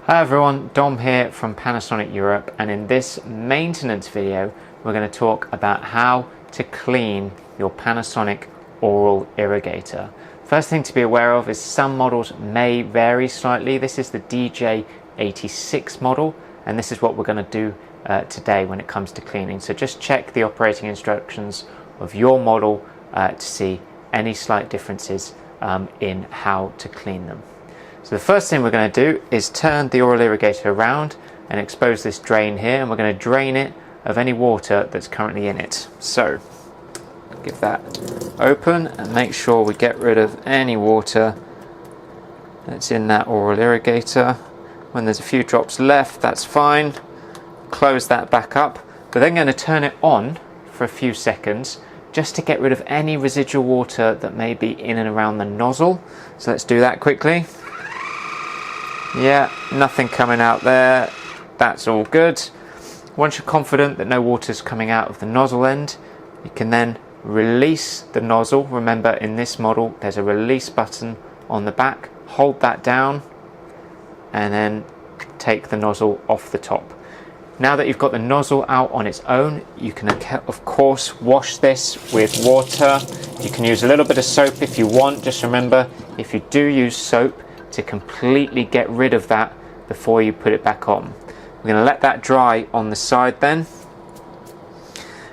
Hi everyone, Dom here from Panasonic Europe, and in this maintenance video we're going to talk about how to clean your Panasonic Oral Irrigator. First thing to be aware of is some models may vary slightly. This is the DJ86 model, and this is what we're going to do today when it comes to cleaning. So just check the operating instructions of your model to see any slight differences in how to clean them. So the first thing we're going to do is turn the oral irrigator around and expose this drain here, and we're going to drain it of any water that's currently in it. So give that open and make sure we get rid of any water that's in that oral irrigator. When there's a few drops left, that's fine. Close that back up. We're then going to turn it on for a few seconds just to get rid of any residual water that may be in and around the nozzle. So let's do that quickly. Yeah, nothing coming out there. That's all good. Once you're confident that no water's coming out of the nozzle end, you can then release the nozzle. Remember, in this model there's a release button on the back. Hold that down and then take the nozzle off the top. Now that you've got the nozzle out on its own, you can of course wash this with water. You can use a little bit of soap if you want. Just remember, if you do use soap, to completely get rid of that before you put it back on. We're going to let that dry on the side then,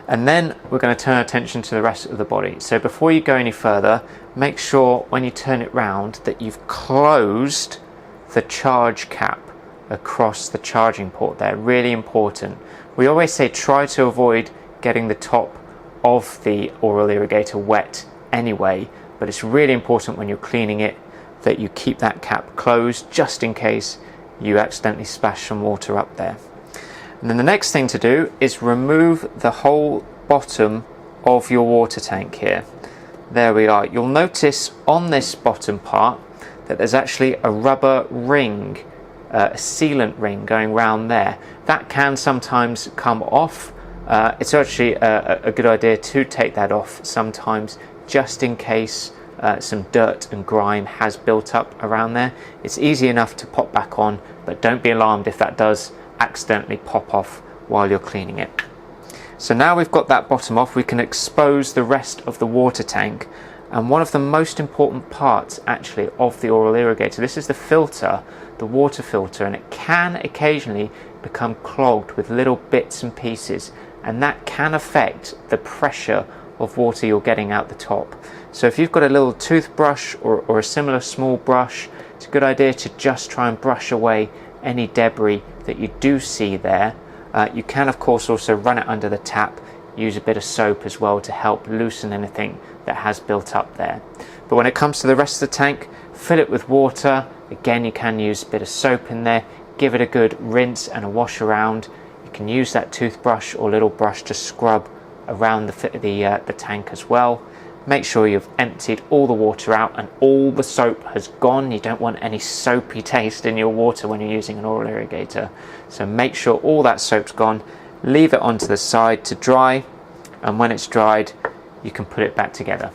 and then we're going to turn our attention to the rest of the body. So before you go any further, make sure when you turn it round that you've closed the charge cap across the charging port there. Really important. We always say try to avoid getting the top of the oral irrigator wet anyway, but it's really important when you're cleaning it that you keep that cap closed just in case you accidentally splash some water up there. And then the next thing to do is remove the whole bottom of your water tank here. There we are. You'll notice on this bottom part that there's actually a rubber ring, a sealant ring going round there. That can sometimes come off. It's actually a good idea to take that off sometimes, just in case some dirt and grime has built up around there. It's easy enough to pop back on, but don't be alarmed if that does accidentally pop off while you're cleaning it. So now we've got that bottom off, we can expose the rest of the water tank. And one of the most important parts actually of the oral irrigator, this is the filter, the water filter, and it can occasionally become clogged with little bits and pieces, and that can affect the pressure of water you're getting out the top. So if you've got a little toothbrush or a similar small brush, it's a good idea to just try and brush away any debris that you do see there. You can of course also run it under the tap, use a bit of soap as well to help loosen anything that has built up there. But when it comes to the rest of the tank, fill it with water. Again, you can use a bit of soap in there, give it a good rinse and a wash around. You can use that toothbrush or little brush to scrub around the tank as well. Make sure you've emptied all the water out and all the soap has gone. You don't want any soapy taste in your water when you're using an oral irrigator. So make sure all that soap's gone. Leave it onto the side to dry, and when it's dried you can put it back together.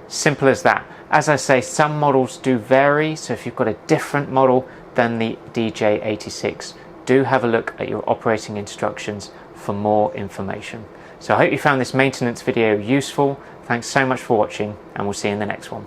Simple as that. As I say, some models do vary, so if you've got a different model than the DJ86, do have a look at your operating instructions for more information. So I hope you found this maintenance video useful. Thanks so much for watching, and we'll see you in the next one.